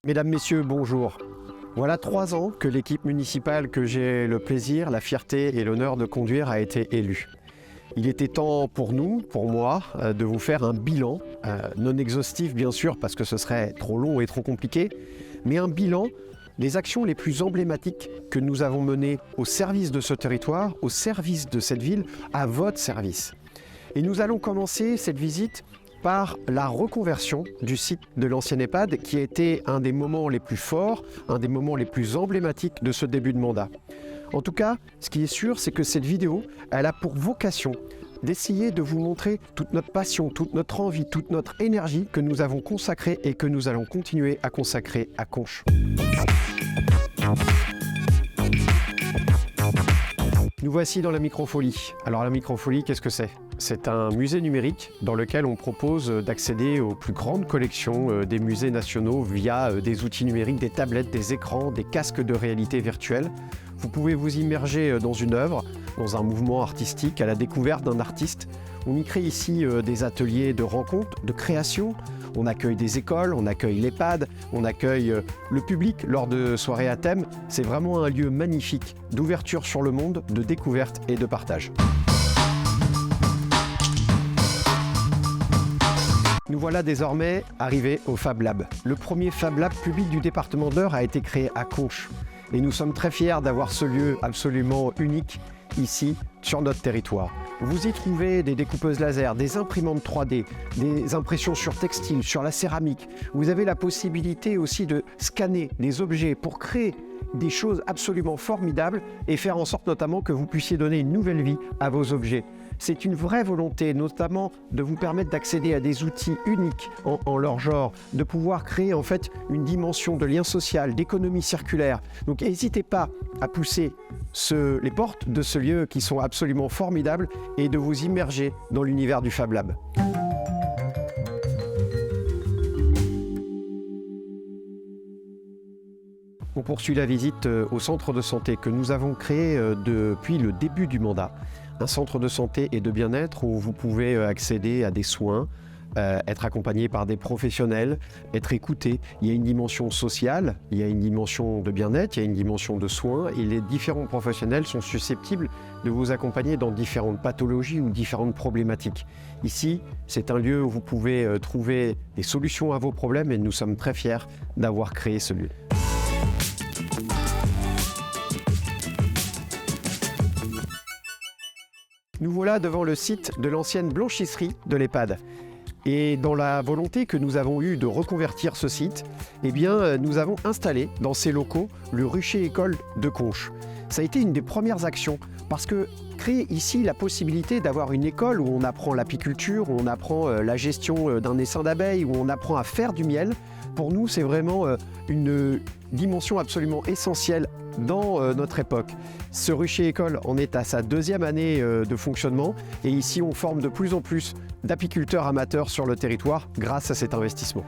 Mesdames, Messieurs, bonjour. Voilà 3 ans que l'équipe municipale que j'ai le plaisir, la fierté et l'honneur de conduire a été élue. Il était temps pour nous, pour moi, de vous faire un bilan, non exhaustif bien sûr parce que ce serait trop long et trop compliqué, mais un bilan des actions les plus emblématiques que nous avons menées au service de ce territoire, au service de cette ville, à votre service. Et nous allons commencer cette visite par la reconversion du site de l'ancienne EHPAD qui a été un des moments les plus forts, un des moments les plus emblématiques de ce début de mandat. En tout cas, ce qui est sûr, c'est que cette vidéo, elle a pour vocation d'essayer de vous montrer toute notre passion, toute notre envie, toute notre énergie que nous avons consacrée et que nous allons continuer à consacrer à Conches. Nous voici dans la Microfolie. Alors la Microfolie, qu'est-ce que c'est ? C'est un musée numérique dans lequel on propose d'accéder aux plus grandes collections des musées nationaux via des outils numériques, des tablettes, des écrans, des casques de réalité virtuelle. Vous pouvez vous immerger dans une œuvre, dans un mouvement artistique, à la découverte d'un artiste. On y crée ici des ateliers de rencontres, de création. On accueille des écoles, on accueille l'EHPAD, on accueille le public lors de soirées à thème. C'est vraiment un lieu magnifique d'ouverture sur le monde, de découverte et de partage. Nous voilà désormais arrivés au Fab Lab. Le premier Fab Lab public du département de l'Eure a été créé à Conches. Et nous sommes très fiers d'avoir ce lieu absolument unique ici, sur notre territoire. Vous y trouvez des découpeuses laser, des imprimantes 3D, des impressions sur textile, sur la céramique. Vous avez la possibilité aussi de scanner des objets pour créer des choses absolument formidables et faire en sorte notamment que vous puissiez donner une nouvelle vie à vos objets. C'est une vraie volonté, notamment de vous permettre d'accéder à des outils uniques en leur genre, de pouvoir créer en fait une dimension de lien social, d'économie circulaire. Donc n'hésitez pas à pousser les portes de ce lieu qui sont absolument formidables et de vous immerger dans l'univers du Fab Lab. On poursuit la visite au centre de santé que nous avons créé depuis le début du mandat. Un centre de santé et de bien-être où vous pouvez accéder à des soins, être accompagné par des professionnels, être écouté. Il y a une dimension sociale, il y a une dimension de bien-être, il y a une dimension de soins et les différents professionnels sont susceptibles de vous accompagner dans différentes pathologies ou différentes problématiques. Ici, c'est un lieu où vous pouvez trouver des solutions à vos problèmes et nous sommes très fiers d'avoir créé ce lieu. Nous voilà devant le site de l'ancienne blanchisserie de l'EHPAD. Et dans la volonté que nous avons eue de reconvertir ce site, eh bien, nous avons installé dans ces locaux le rucher école de Conches. Ça a été une des premières actions parce que créer ici la possibilité d'avoir une école où on apprend l'apiculture, où on apprend la gestion d'un essaim d'abeilles, où on apprend à faire du miel, pour nous c'est vraiment une dimension absolument essentielle dans notre époque. Ce rucher école en est à sa 2e année de fonctionnement et ici on forme de plus en plus d'apiculteurs amateurs sur le territoire grâce à cet investissement.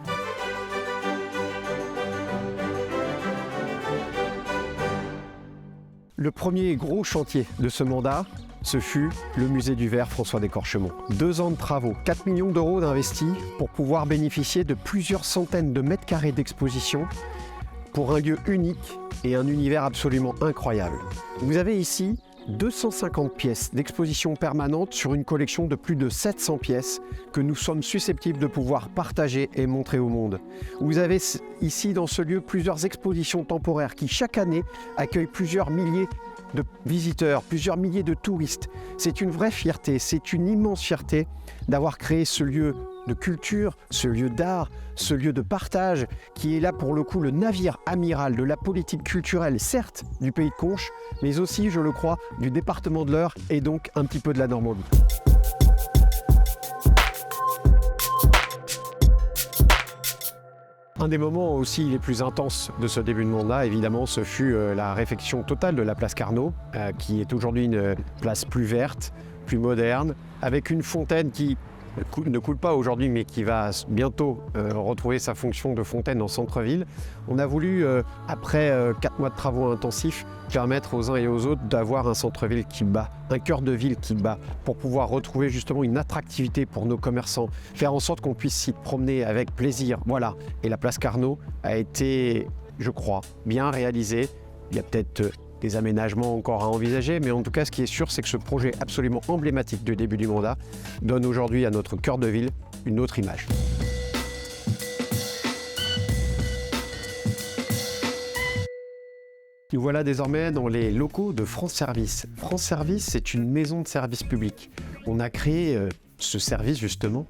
Le premier gros chantier de ce mandat, ce fut le musée du verre François d'Écorchemont. 2 ans de travaux, 4 millions d'euros d'investis pour pouvoir bénéficier de plusieurs centaines de mètres carrés d'exposition pour un lieu unique et un univers absolument incroyable. Vous avez ici 250 pièces d'exposition permanente sur une collection de plus de 700 pièces que nous sommes susceptibles de pouvoir partager et montrer au monde. Vous avez ici dans ce lieu plusieurs expositions temporaires qui chaque année accueillent plusieurs milliers de visiteurs, plusieurs milliers de touristes. C'est une vraie fierté, c'est une immense fierté d'avoir créé ce lieu de culture, ce lieu d'art, ce lieu de partage qui est là pour le coup le navire amiral de la politique culturelle, certes du pays de Conches, mais aussi, je le crois, du département de l'Eure et donc un petit peu de la Normandie. Un des moments aussi les plus intenses de ce début de mandat, évidemment, ce fut la réfection totale de la place Carnot, qui est aujourd'hui une place plus verte, plus moderne, avec une fontaine qui ne coule pas aujourd'hui, mais qui va bientôt retrouver sa fonction de fontaine en centre-ville. On a voulu, après 4 mois de travaux intensifs, permettre aux uns et aux autres d'avoir un centre-ville qui bat, un cœur de ville qui bat, pour pouvoir retrouver justement une attractivité pour nos commerçants, faire en sorte qu'on puisse s'y promener avec plaisir. Voilà. Et la place Carnot a été, je crois, bien réalisée. Il y a peut-être des aménagements encore à envisager, mais en tout cas, ce qui est sûr, c'est que ce projet absolument emblématique du début du mandat donne aujourd'hui à notre cœur de ville une autre image. Nous voilà désormais dans les locaux de France Service. France Service, c'est une maison de service public. On a créé ce service justement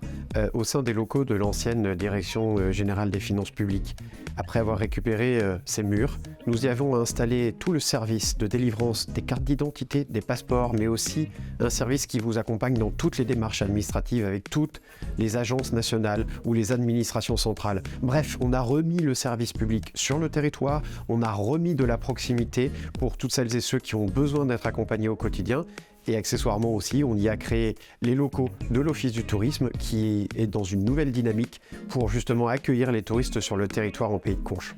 au sein des locaux de l'ancienne Direction Générale des Finances Publiques. Après avoir récupéré ces murs, nous y avons installé tout le service de délivrance des cartes d'identité, des passeports, mais aussi un service qui vous accompagne dans toutes les démarches administratives avec toutes les agences nationales ou les administrations centrales. Bref, on a remis le service public sur le territoire, on a remis de la proximité pour toutes celles et ceux qui ont besoin d'être accompagnés au quotidien. Et accessoirement aussi, on y a créé les locaux de l'Office du tourisme qui est dans une nouvelle dynamique pour justement accueillir les touristes sur le territoire en Pays de Conches.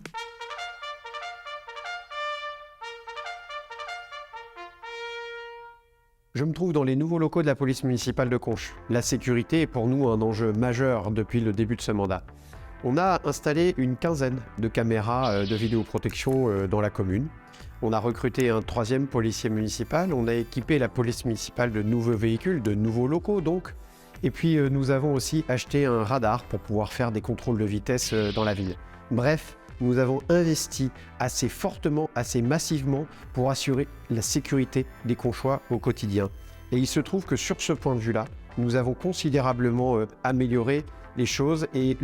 Je me trouve dans les nouveaux locaux de la police municipale de Conches. La sécurité est pour nous un enjeu majeur depuis le début de ce mandat. On a installé une quinzaine de caméras de vidéoprotection dans la commune. On a recruté un 3e policier municipal, on a équipé la police municipale de nouveaux véhicules, de nouveaux locaux donc. Et puis nous avons aussi acheté un radar pour pouvoir faire des contrôles de vitesse dans la ville. Bref, nous avons investi assez fortement, assez massivement pour assurer la sécurité des Conchois au quotidien. Et il se trouve que sur ce point de vue-là, nous avons considérablement amélioré les choses et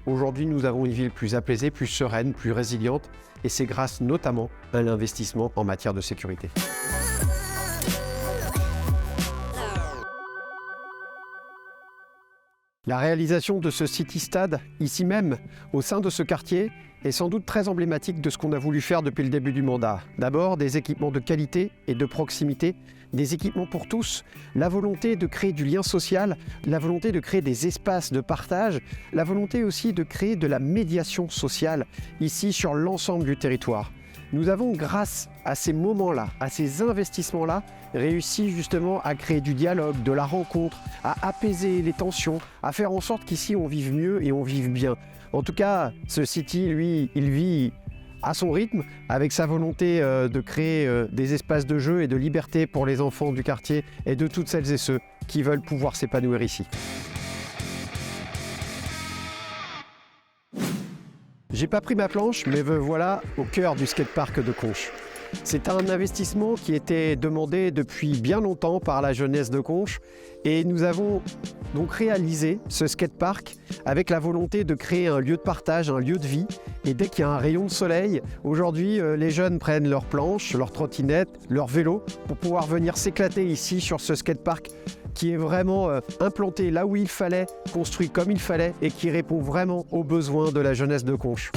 aujourd'hui nous avons une ville plus apaisée, plus sereine, plus résiliente et c'est grâce notamment à l'investissement en matière de sécurité. La réalisation de ce City Stade, ici même, au sein de ce quartier, est sans doute très emblématique de ce qu'on a voulu faire depuis le début du mandat. D'abord, des équipements de qualité et de proximité, des équipements pour tous, la volonté de créer du lien social, la volonté de créer des espaces de partage, la volonté aussi de créer de la médiation sociale, ici sur l'ensemble du territoire. Nous avons, grâce à ces moments-là, à ces investissements-là, réussi justement à créer du dialogue, de la rencontre, à apaiser les tensions, à faire en sorte qu'ici on vive mieux et on vive bien. En tout cas, ce City, lui, il vit à son rythme, avec sa volonté de créer des espaces de jeu et de liberté pour les enfants du quartier et de toutes celles et ceux qui veulent pouvoir s'épanouir ici. J'ai pas pris ma planche, mais me voilà au cœur du skatepark de Conches. C'est un investissement qui était demandé depuis bien longtemps par la jeunesse de Conches et nous avons donc réalisé ce skatepark avec la volonté de créer un lieu de partage, un lieu de vie. Et dès qu'il y a un rayon de soleil, aujourd'hui les jeunes prennent leurs planches, leurs trottinettes, leurs vélos pour pouvoir venir s'éclater ici sur ce skatepark qui est vraiment implanté là où il fallait, construit comme il fallait et qui répond vraiment aux besoins de la jeunesse de Conches.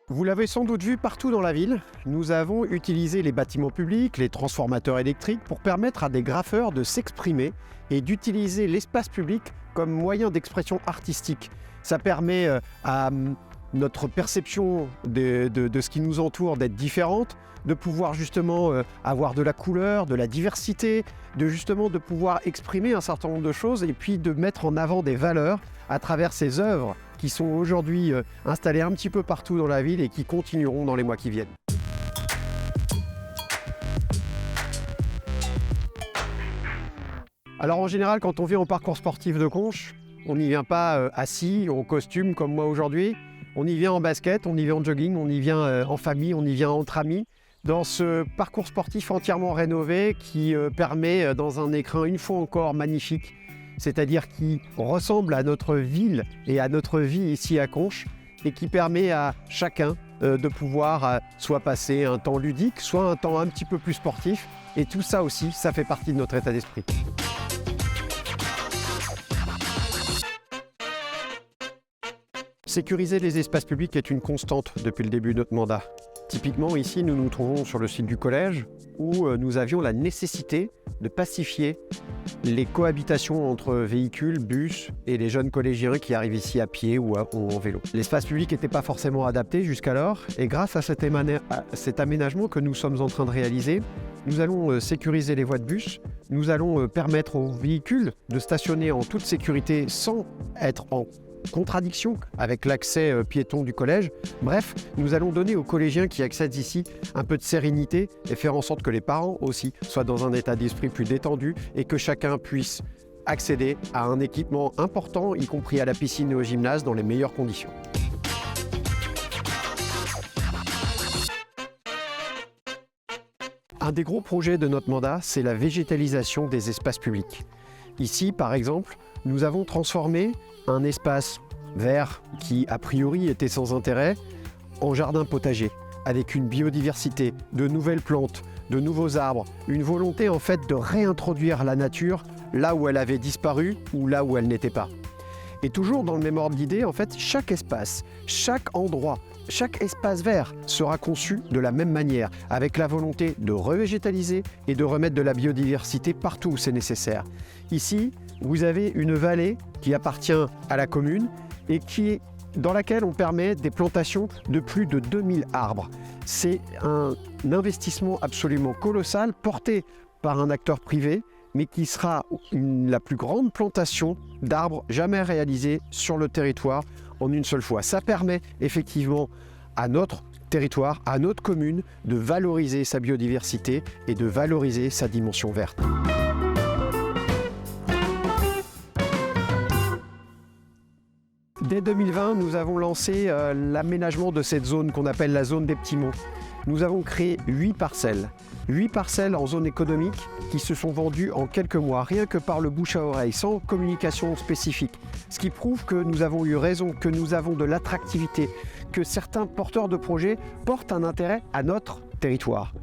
Vous l'avez sans doute vu partout dans la ville, nous avons utilisé les bâtiments publics, les transformateurs électriques pour permettre à des graffeurs de s'exprimer et d'utiliser l'espace public comme moyen d'expression artistique. Ça permet à notre perception de ce qui nous entoure d'être différente, de pouvoir justement avoir de la couleur, de la diversité, de pouvoir exprimer un certain nombre de choses et puis de mettre en avant des valeurs à travers ces œuvres qui sont aujourd'hui installées un petit peu partout dans la ville et qui continueront dans les mois qui viennent. Alors en général, quand on vient au parcours sportif de Conches, on n'y vient pas assis, en costume comme moi aujourd'hui. On y vient en basket, on y vient en jogging, on y vient en famille, on y vient entre amis. Dans ce parcours sportif entièrement rénové qui permet dans un écrin une fois encore magnifique, c'est-à-dire qui ressemble à notre ville et à notre vie ici à Conches et qui permet à chacun de pouvoir soit passer un temps ludique, soit un temps un petit peu plus sportif. Et tout ça aussi, ça fait partie de notre état d'esprit. Sécuriser les espaces publics est une constante depuis le début de notre mandat. Typiquement, ici, nous nous trouvons sur le site du collège où nous avions la nécessité de pacifier les cohabitations entre véhicules, bus et les jeunes collégiens qui arrivent ici à pied ou en vélo. L'espace public n'était pas forcément adapté jusqu'alors et grâce à cet aménagement que nous sommes en train de réaliser, nous allons sécuriser les voies de bus, nous allons permettre aux véhicules de stationner en toute sécurité sans être en contradiction avec l'accès piéton du collège. Bref, nous allons donner aux collégiens qui accèdent ici un peu de sérénité et faire en sorte que les parents aussi soient dans un état d'esprit plus détendu et que chacun puisse accéder à un équipement important, y compris à la piscine et au gymnase, dans les meilleures conditions. Un des gros projets de notre mandat, c'est la végétalisation des espaces publics. Ici, par exemple, nous avons transformé un espace vert qui, a priori, était sans intérêt, en jardin potager, avec une biodiversité, de nouvelles plantes, de nouveaux arbres, une volonté en fait de réintroduire la nature là où elle avait disparu ou là où elle n'était pas. Et toujours dans le même ordre d'idée, en fait, chaque espace, chaque endroit, chaque espace vert sera conçu de la même manière, avec la volonté de revégétaliser et de remettre de la biodiversité partout où c'est nécessaire. Ici, vous avez une vallée qui appartient à la commune et dans laquelle on permet des plantations de plus de 2000 arbres. C'est un investissement absolument colossal porté par un acteur privé, mais qui sera la plus grande plantation d'arbres jamais réalisée sur le territoire en une seule fois. Ça permet effectivement à notre territoire, à notre commune, de valoriser sa biodiversité et de valoriser sa dimension verte. Dès 2020, nous avons lancé l'aménagement de cette zone qu'on appelle la zone des Petits Monts. Nous avons créé 8 parcelles. 8 parcelles en zone économique qui se sont vendues en quelques mois, rien que par le bouche à oreille, sans communication spécifique. Ce qui prouve que nous avons eu raison, que nous avons de l'attractivité, que certains porteurs de projets portent un intérêt à notre territoire.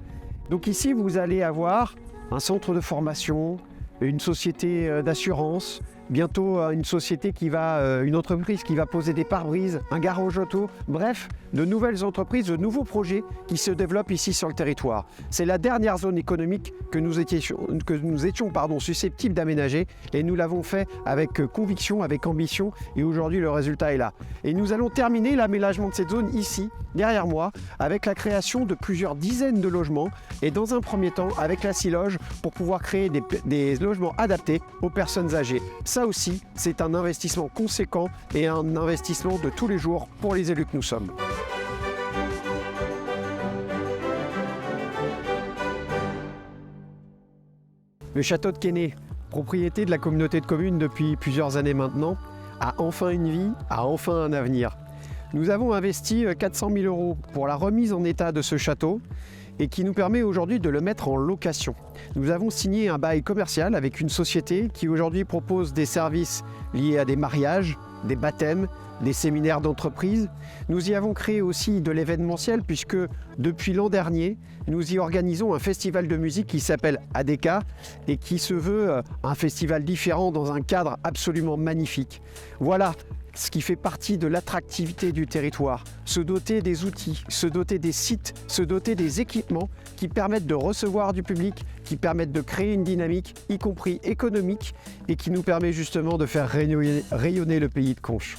Donc ici, vous allez avoir un centre de formation, une société d'assurance, bientôt une entreprise qui va poser des pare-brises, un garage auto, bref, de nouvelles entreprises, de nouveaux projets qui se développent ici sur le territoire. C'est la dernière zone économique que nous étions susceptibles d'aménager et nous l'avons fait avec conviction, avec ambition et aujourd'hui le résultat est là. Et nous allons terminer l'aménagement de cette zone ici, derrière moi, avec la création de plusieurs dizaines de logements et dans un premier temps avec la Siloge pour pouvoir créer des logements adaptés aux personnes âgées. Ça aussi, c'est un investissement conséquent et un investissement de tous les jours pour les élus que nous sommes. Le château de Quesnay, propriété de la communauté de communes depuis plusieurs années maintenant, a enfin une vie, a enfin un avenir. Nous avons investi 400 000 € pour la remise en état de ce château et qui nous permet aujourd'hui de le mettre en location. Nous avons signé un bail commercial avec une société qui aujourd'hui propose des services liés à des mariages, des baptêmes, des séminaires d'entreprise. Nous y avons créé aussi de l'événementiel puisque depuis l'an dernier, nous y organisons un festival de musique qui s'appelle ADK et qui se veut un festival différent dans un cadre absolument magnifique. Voilà ce qui fait partie de l'attractivité du territoire, se doter des outils, se doter des sites, se doter des équipements qui permettent de recevoir du public, qui permettent de créer une dynamique, y compris économique, et qui nous permet justement de faire rayonner le pays de Conches.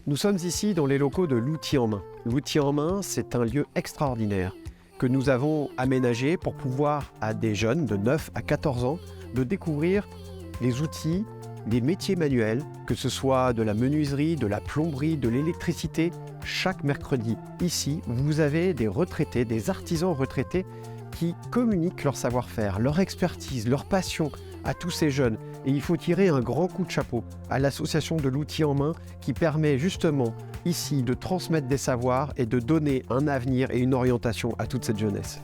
Nous sommes ici dans les locaux de l'outil en main. L'outil en main, c'est un lieu extraordinaire que nous avons aménagé pour pouvoir à des jeunes de 9 à 14 ans de découvrir les outils, des métiers manuels, que ce soit de la menuiserie, de la plomberie, de l'électricité. Chaque mercredi, ici, vous avez des retraités, des artisans retraités qui communiquent leur savoir-faire, leur expertise, leur passion à tous ces jeunes. Et il faut tirer un grand coup de chapeau à l'association de l'outil en main qui permet justement ici de transmettre des savoirs et de donner un avenir et une orientation à toute cette jeunesse.